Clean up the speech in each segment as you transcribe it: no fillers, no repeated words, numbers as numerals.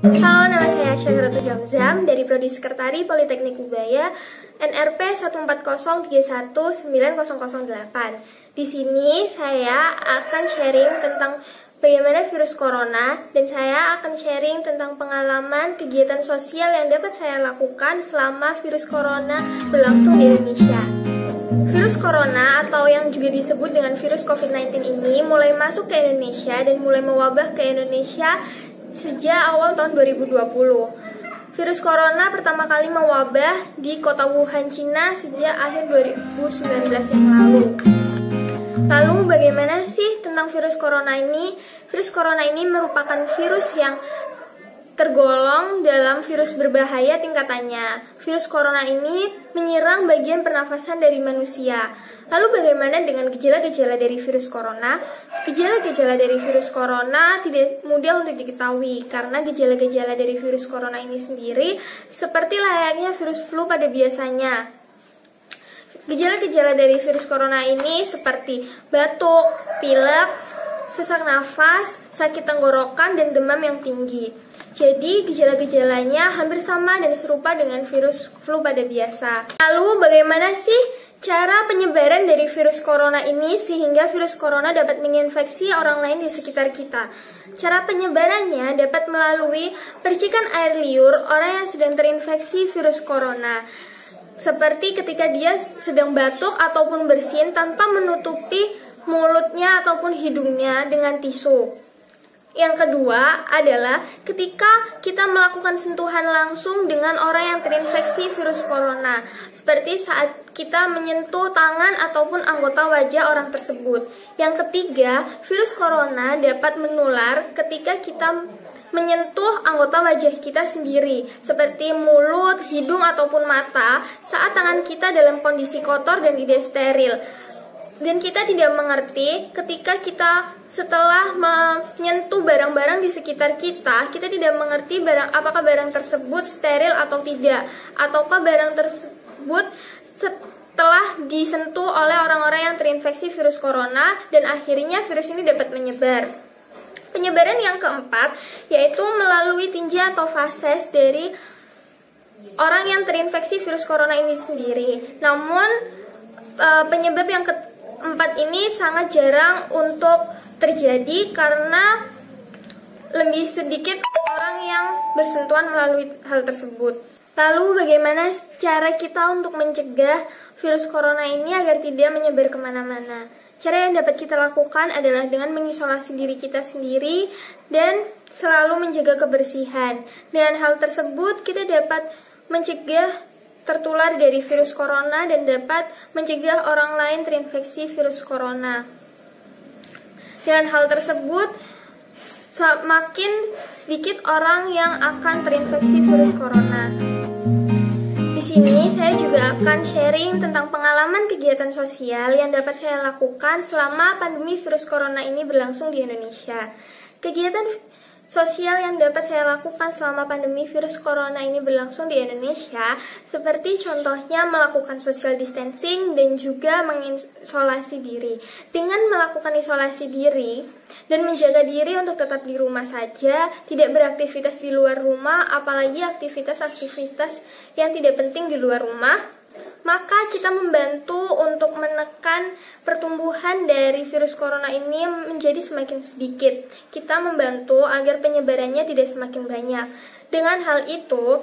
Halo, nama saya Syagratul Zamzam dari Prodi Sekretari Politeknik Ubaya, NRP 14031919008. Di sini saya akan sharing tentang bagaimana virus corona, dan saya akan sharing tentang pengalaman kegiatan sosial yang dapat saya lakukan selama virus corona berlangsung di Indonesia. Virus corona atau yang juga disebut dengan virus COVID-19 ini mulai masuk ke Indonesia dan mulai mewabah ke Indonesia sejak awal tahun 2020. Virus corona pertama kali mewabah di kota Wuhan, Cina sejak akhir 2019 yang lalu. Lalu bagaimana sih tentang virus corona ini? Virus corona ini merupakan virus yang tergolong dalam virus berbahaya tingkatannya. Virus corona ini menyerang bagian pernafasan dari manusia. Lalu bagaimana dengan gejala-gejala dari virus corona? Gejala-gejala dari virus corona tidak mudah untuk diketahui karena gejala-gejala dari virus corona ini sendiri seperti layaknya virus flu pada biasanya. Gejala-gejala dari virus corona ini seperti batuk, pilek, sesak nafas, sakit tenggorokan, dan demam yang tinggi. Jadi gejala-gejalanya hampir sama dan serupa dengan virus flu pada biasa. Lalu bagaimana sih cara penyebaran dari virus corona ini sehingga virus corona dapat menginfeksi orang lain di sekitar kita? Cara penyebarannya dapat melalui percikan air liur orang yang sedang terinfeksi virus corona. Seperti ketika dia sedang batuk ataupun bersin tanpa menutupi mulutnya ataupun hidungnya dengan tisu. Yang kedua adalah ketika kita melakukan sentuhan langsung dengan orang yang terinfeksi virus corona, seperti saat kita menyentuh tangan ataupun anggota wajah orang tersebut. Yang ketiga, virus corona dapat menular ketika kita menyentuh anggota wajah kita sendiri, seperti mulut, hidung, ataupun mata, saat tangan kita dalam kondisi kotor dan tidak steril. Dan kita tidak mengerti ketika kita setelah menyentuh barang-barang di sekitar kita tidak mengerti apakah barang tersebut steril atau tidak, ataukah barang tersebut setelah disentuh oleh orang-orang yang terinfeksi virus corona dan akhirnya virus ini dapat menyebar. Penyebaran yang keempat yaitu melalui tinja atau fases dari orang yang terinfeksi virus corona ini sendiri. Namun penyebab yang keempat ini sangat jarang untuk terjadi karena lebih sedikit orang yang bersentuhan melalui hal tersebut. Lalu bagaimana cara kita untuk mencegah virus corona ini agar tidak menyebar kemana-mana? Cara yang dapat kita lakukan adalah dengan mengisolasi diri kita sendiri dan selalu menjaga kebersihan. Dengan hal tersebut kita dapat mencegah tertular dari virus corona dan dapat mencegah orang lain terinfeksi virus corona. Dengan hal tersebut, semakin sedikit orang yang akan terinfeksi virus corona. Di sini saya juga akan sharing tentang pengalaman kegiatan sosial yang dapat saya lakukan selama pandemi virus corona ini berlangsung di Indonesia. Kegiatan sosial yang dapat saya lakukan selama pandemi virus corona ini berlangsung di Indonesia seperti contohnya melakukan social distancing dan juga mengisolasi diri. Dengan melakukan isolasi diri dan menjaga diri untuk tetap di rumah saja, tidak beraktivitas di luar rumah, apalagi aktivitas-aktivitas yang tidak penting di luar rumah, maka kita membantu untuk menekan pertumbuhan dari virus corona ini menjadi semakin sedikit. Kita membantu agar penyebarannya tidak semakin banyak. Dengan hal itu,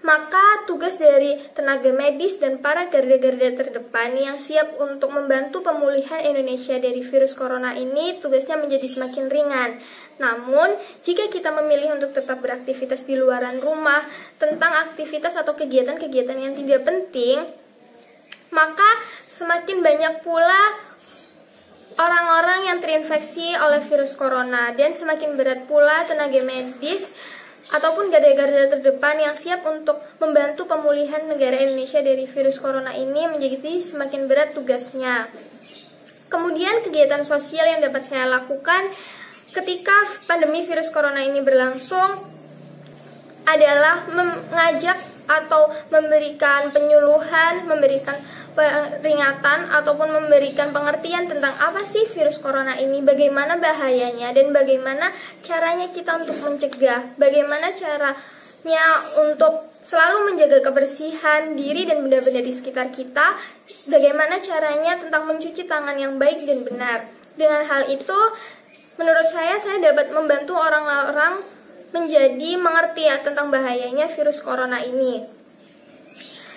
maka tugas dari tenaga medis dan para garda-garda terdepan yang siap untuk membantu pemulihan Indonesia dari virus corona ini tugasnya menjadi semakin ringan. Namun, jika kita memilih untuk tetap beraktivitas di luaran rumah tentang aktivitas atau kegiatan-kegiatan yang tidak penting, maka semakin banyak pula orang-orang yang terinfeksi oleh virus corona dan semakin berat pula tenaga medis ataupun garda-garda terdepan yang siap untuk membantu pemulihan negara Indonesia dari virus corona ini menjadi semakin berat tugasnya. Kemudian kegiatan sosial yang dapat saya lakukan ketika pandemi virus corona ini berlangsung adalah mengajak atau memberikan penyuluhan, memberikan peringatan ataupun memberikan pengertian tentang apa sih virus corona ini, bagaimana bahayanya, dan bagaimana caranya kita untuk mencegah, bagaimana caranya untuk selalu menjaga kebersihan diri dan benda-benda di sekitar kita, bagaimana caranya tentang mencuci tangan yang baik dan benar. Dengan hal itu, menurut saya dapat membantu orang-orang menjadi mengerti tentang bahayanya virus corona ini.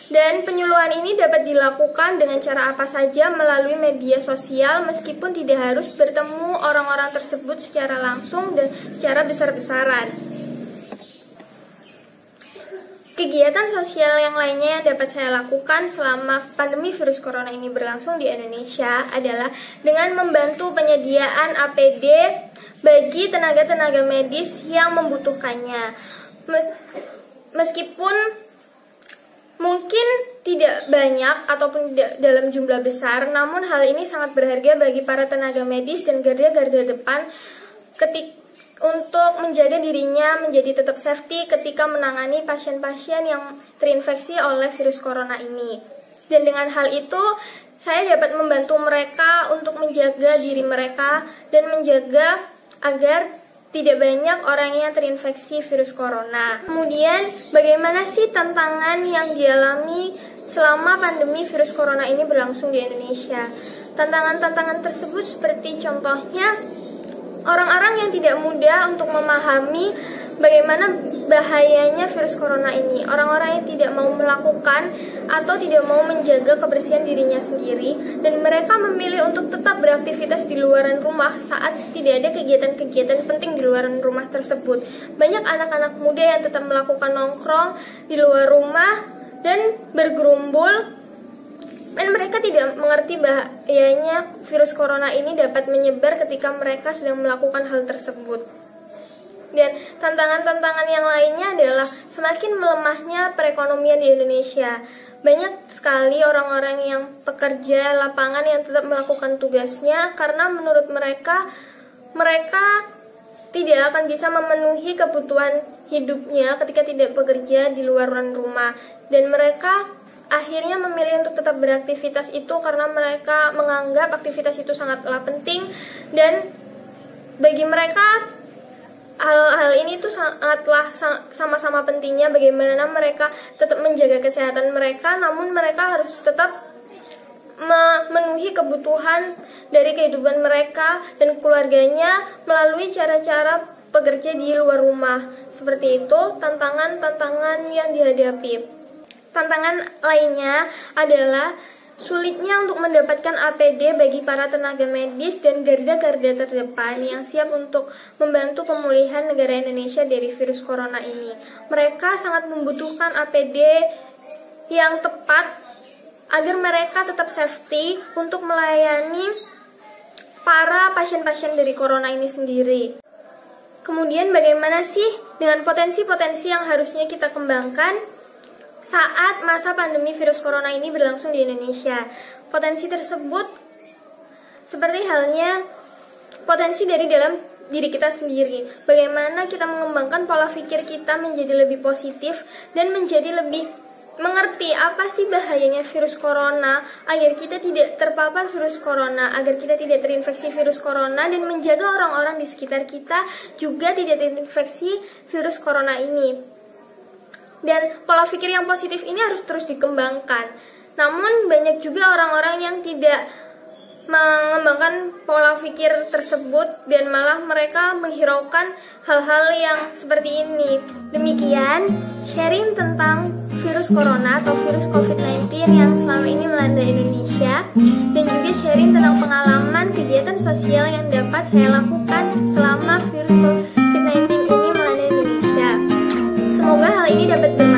Dan penyuluhan ini dapat dilakukan dengan cara apa saja melalui media sosial, meskipun tidak harus bertemu orang-orang tersebut secara langsung dan secara besar-besaran. Kegiatan sosial yang lainnya yang dapat saya lakukan selama pandemi virus corona ini berlangsung di Indonesia adalah dengan membantu penyediaan APD bagi tenaga-tenaga medis yang membutuhkannya. Meskipun mungkin tidak banyak ataupun tidak dalam jumlah besar, namun hal ini sangat berharga bagi para tenaga medis dan garda-garda depan untuk menjaga dirinya menjadi tetap safety ketika menangani pasien-pasien yang terinfeksi oleh virus corona ini. Dan dengan hal itu, saya dapat membantu mereka untuk menjaga diri mereka dan menjaga agar tidak banyak orang yang terinfeksi virus corona. Kemudian, bagaimana sih tantangan yang dialami selama pandemi virus corona ini berlangsung di Indonesia? Tantangan-tantangan tersebut seperti contohnya, orang-orang yang tidak mudah untuk memahami bagaimana bahayanya virus corona ini. Orang-orang yang tidak mau melakukan atau tidak mau menjaga kebersihan dirinya sendiri, dan mereka memilih untuk tetap beraktivitas di luaran rumah saat tidak ada kegiatan-kegiatan penting di luaran rumah tersebut. Banyak anak-anak muda yang tetap melakukan nongkrong di luar rumah dan bergerumbul, dan mereka tidak mengerti bahayanya virus corona ini dapat menyebar ketika mereka sedang melakukan hal tersebut. Dan tantangan-tantangan yang lainnya adalah semakin melemahnya perekonomian di Indonesia. Banyak sekali orang-orang yang pekerja lapangan yang tetap melakukan tugasnya karena menurut mereka tidak akan bisa memenuhi kebutuhan hidupnya ketika tidak bekerja di luar rumah. Dan mereka akhirnya memilih untuk tetap beraktivitas itu karena mereka menganggap aktivitas itu sangatlah penting, dan bagi mereka hal ini tuh sangatlah sama-sama pentingnya bagaimana mereka tetap menjaga kesehatan mereka, namun mereka harus tetap memenuhi kebutuhan dari kehidupan mereka dan keluarganya melalui cara-cara bekerja di luar rumah. Seperti itu tantangan-tantangan yang dihadapi. Tantangan lainnya adalah sulitnya untuk mendapatkan APD bagi para tenaga medis dan garda-garda terdepan yang siap untuk membantu pemulihan negara Indonesia dari virus corona ini. Mereka sangat membutuhkan APD yang tepat agar mereka tetap safety untuk melayani para pasien-pasien dari corona ini sendiri. Kemudian bagaimana sih dengan potensi-potensi yang harusnya kita kembangkan saat masa pandemi virus corona ini berlangsung di Indonesia? Potensi tersebut seperti halnya potensi dari dalam diri kita sendiri. Bagaimana kita mengembangkan pola pikir kita menjadi lebih positif dan menjadi lebih mengerti apa sih bahayanya virus corona, agar kita tidak terpapar virus corona, agar kita tidak terinfeksi virus corona, dan menjaga orang-orang di sekitar kita juga tidak terinfeksi virus corona ini. Dan pola pikir yang positif ini harus terus dikembangkan. Namun banyak juga orang-orang yang tidak mengembangkan pola pikir tersebut dan malah mereka menghiraukan hal-hal yang seperti ini. Demikian sharing tentang virus corona atau virus COVID-19 yang selama ini melanda Indonesia, dan juga sharing tentang pengalaman kegiatan sosial yang dapat saya lakukan selama virus COVID-19 ini melanda Indonesia. Semoga hal ini dapat bermanfaat